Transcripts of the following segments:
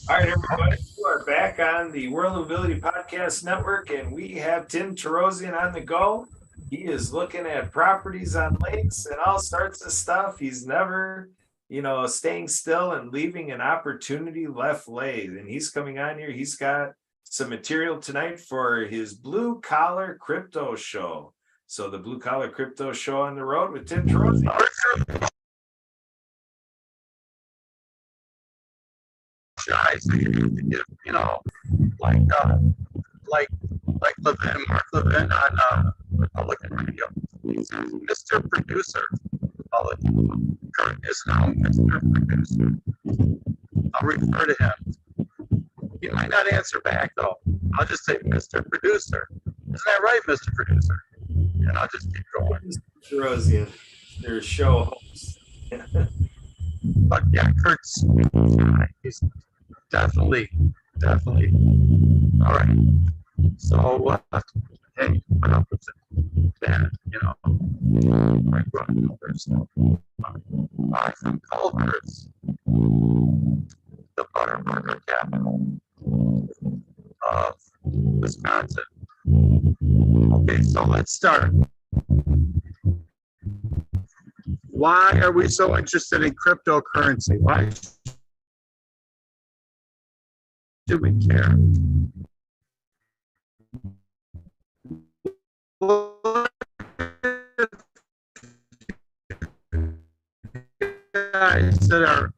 All right, everybody, you are back on the World of Ability Podcast Network, and we have Tim Torosian on the go. He is looking at properties on lakes and all sorts of stuff. He's never, staying still and leaving an opportunity left laid. And he's coming on here. He's got some material tonight for his Blue Collar Crypto Show. So the Blue Collar Crypto Show on the road with Tim Torosian. Guys, like like Levin, Mark Levin on Republican radio. He's Mr. Producer. All it is now Mr. Producer. I'll refer to him. He might not answer back though. I'll just say Mr. Producer. Isn't that right, Mr. Producer? And I'll just keep going. Mr. Torosian, their show host. But yeah, Kurt's he's definitely. All right. So, hey, what else is it? That, my grandmother's buy some Culver's, the Butterburger capital of Wisconsin. Okay, so let's start. Why are we so interested in cryptocurrency? Why do we care? Guys that are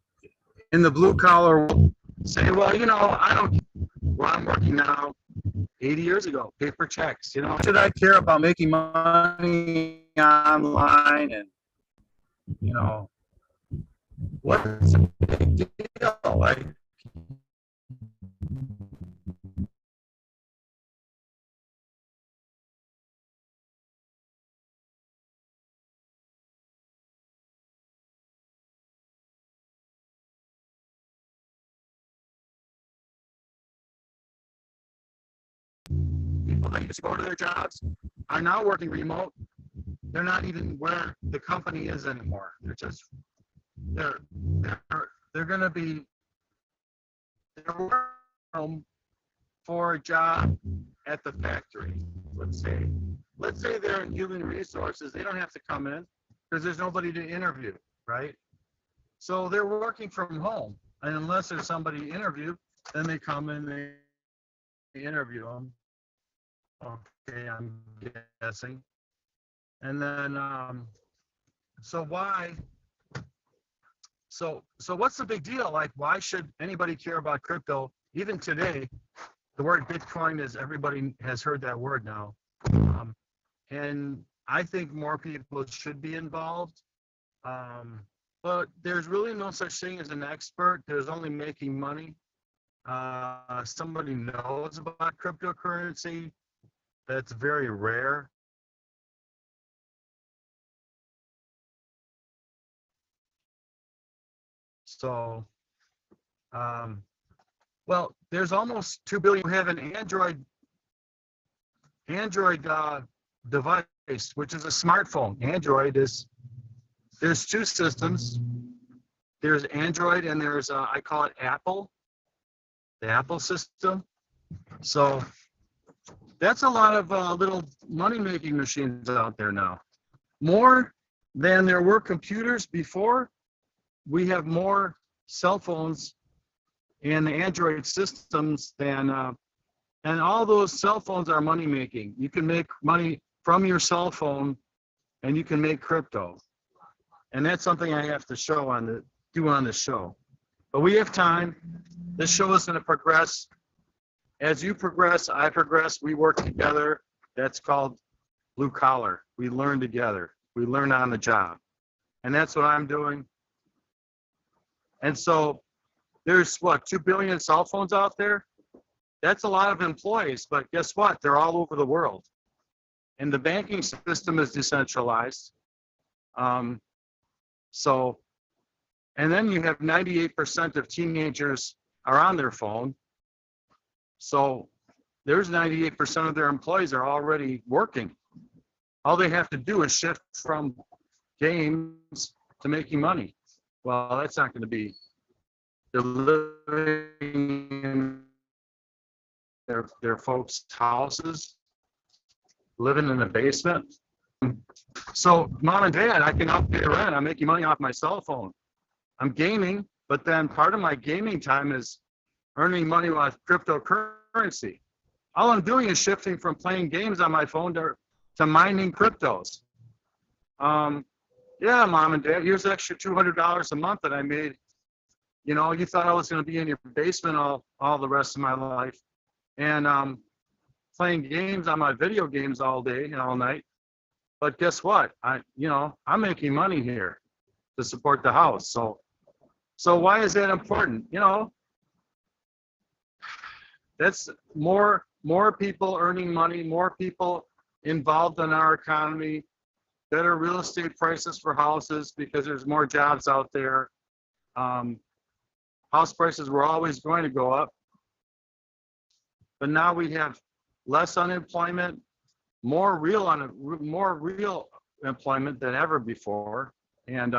in the blue collar world say, well, I don't, where I'm working now, 80 years ago, paper checks, should I care about making money online and, what's a big deal? Like, people that used to go to their jobs are now working remote. They're not even where the company is anymore. They're just they're going to be home for a job at the factory. Let's say they're in human resources. They don't have to come in because there's nobody to interview, right? So they're working from home, and unless there's somebody to interview, then they come in, they interview them. Okay, I'm guessing. And then, so why? So what's the big deal? Like, why should anybody care about crypto? Even today, the word Bitcoin is, everybody has heard that word now. And I think more people should be involved. But there's really no such thing as an expert. There's only making money. Somebody knows about cryptocurrency. That's very rare. So, well, there's almost 2 billion who have an Android device, which is a smartphone. There's two systems. There's Android and there's, I call it Apple, the Apple system. So that's a lot of little money-making machines out there now. More than there were computers before, we have more cell phones and the Android systems than, and all those cell phones are money-making. You can make money from your cell phone, and you can make crypto. And that's something I have to do on the show. But we have time. This show is going to progress. As you progress, I progress. We work together. That's called blue collar. We learn together. We learn on the job. And that's what I'm doing. And so there's 2 billion cell phones out there? That's a lot of employees, but guess what? They're all over the world. And the banking system is decentralized. And then you have 98% of teenagers are on their phone. So there's 98% of their employees are already working. All they have to do is shift from games to making money. Well, that's not going to be They're living in their folks' houses, living in the basement. So, mom and dad, I can help pay rent. I'm making money off my cell phone. I'm gaming, but then part of my gaming time is earning money with cryptocurrency. All I'm doing is shifting from playing games on my phone to mining cryptos. Yeah, mom and dad, here's extra $200 a month that I made. You know, you thought I was going to be in your basement all the rest of my life, and playing games on my video games all day and all night. But guess what? I'm making money here to support the house. So why is that important? You know, that's more people earning money, more people involved in our economy, better real estate prices for houses because there's more jobs out there. House prices were always going to go up, but now we have less unemployment, more real employment than ever before, and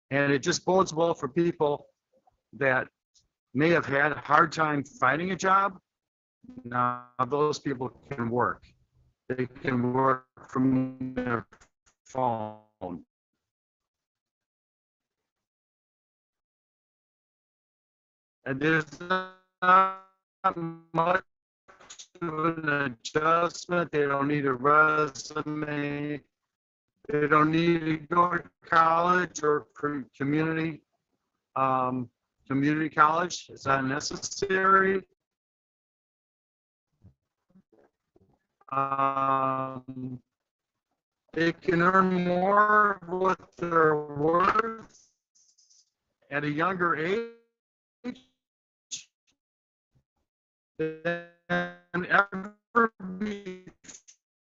it just bodes well for people that may have had a hard time finding a job. Now those people can work. They can work from their phone. And there's not much of an adjustment. They don't need a resume. They don't need to go to college or community college. It's not necessary. They can earn more of what they're worth at a younger age than ever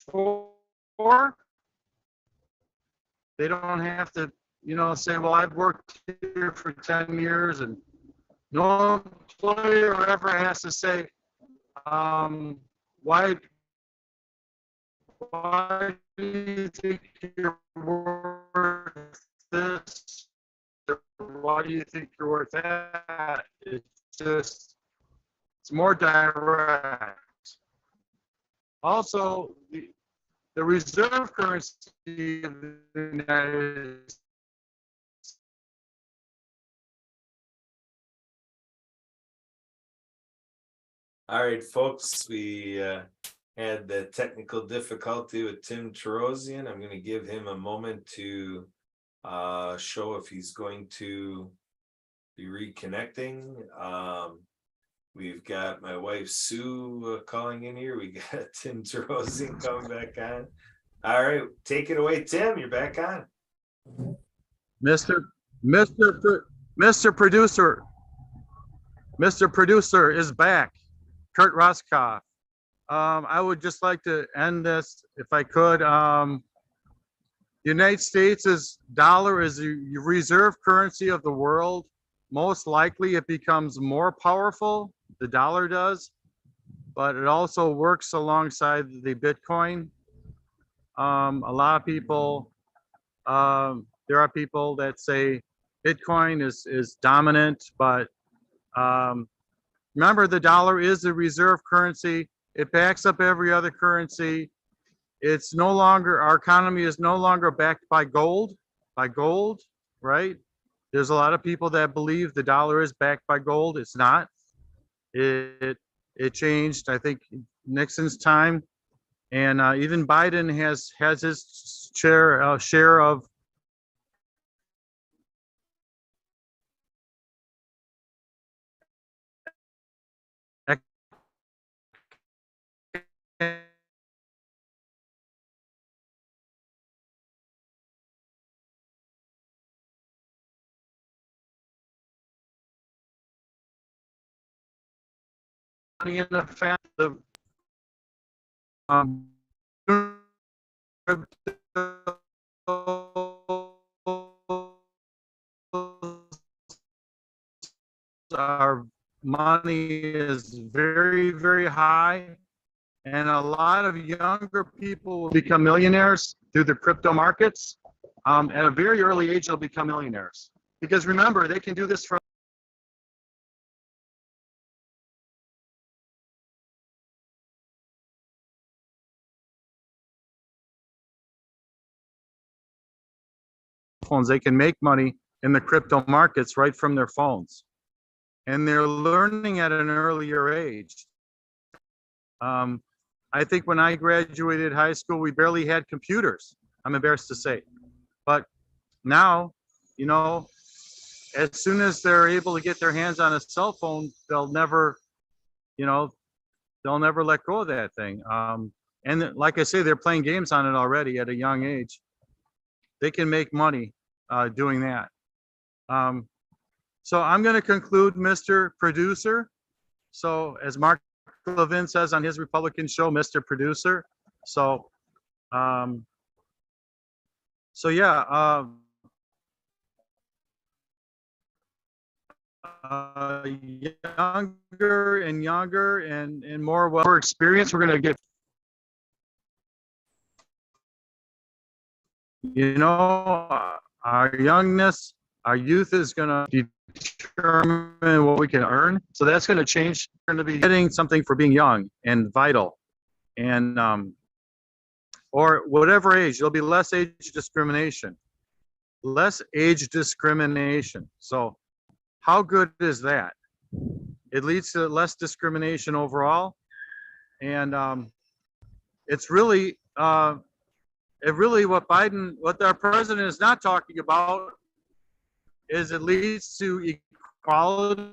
before. They don't have to, say, well, I've worked here for 10 years, and no employer ever has to say, why do you think you're worth this? Why do you think you're worth that? It's more direct. Also, the reserve currency of the United States. All right, folks, we had the technical difficulty with Tim Torosian. I'm going to give him a moment to show if he's going to be reconnecting. We've got my wife Sue calling in here. We got Tim Torosian coming back on. All right, take it away, Tim. You're back on. Mr. Producer. Mr. Producer is back. Kurt Roskoff. I would just like to end this, if I could. The United States' dollar is the reserve currency of the world. Most likely it becomes more powerful, the dollar does, but it also works alongside the Bitcoin. A lot of people, there are people that say Bitcoin is dominant, but remember, the dollar is the reserve currency. It backs up every other currency. It's no longer, our economy is no longer backed by gold, right? There's a lot of people that believe the dollar is backed by gold. It's not. It changed, I think, Nixon's time, and even Biden has his share of in the fact of our money is very, very high, and a lot of younger people will become millionaires through the crypto markets. At a very early age, they'll become millionaires. Because remember, they can do this from phones. They can make money in the crypto markets right from their phones. And they're learning at an earlier age. I think when I graduated high school, we barely had computers. I'm embarrassed to say. But now, you know, as soon as they're able to get their hands on a cell phone, they'll never, you know, they'll never let go of that thing. And like I say, they're playing games on it already at a young age. They can make money doing that. So I'm going to conclude, Mr. Producer. So as Mark Levin says on his Republican show, Mr. Producer. So, yeah, younger and younger and more experience. We're going to get, you know, our youngness, our youth is going to determine what we can earn. So that's going to change. We're going to be getting something for being young and vital, and or whatever age. There'll be less age discrimination. Less age discrimination. So how good is that? It leads to less discrimination overall, and it's really what our president is not talking about is it leads to equality.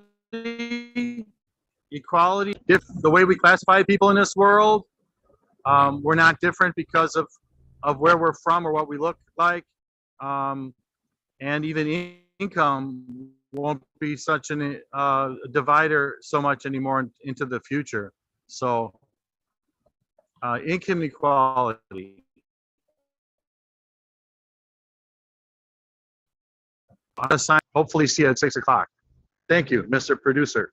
If the way we classify people in this world, we're not different because of where we're from or what we look like, and even income won't be such an divider so much anymore into the future. So income equality. Hopefully see you at 6 o'clock. Thank you, Mr. Producer.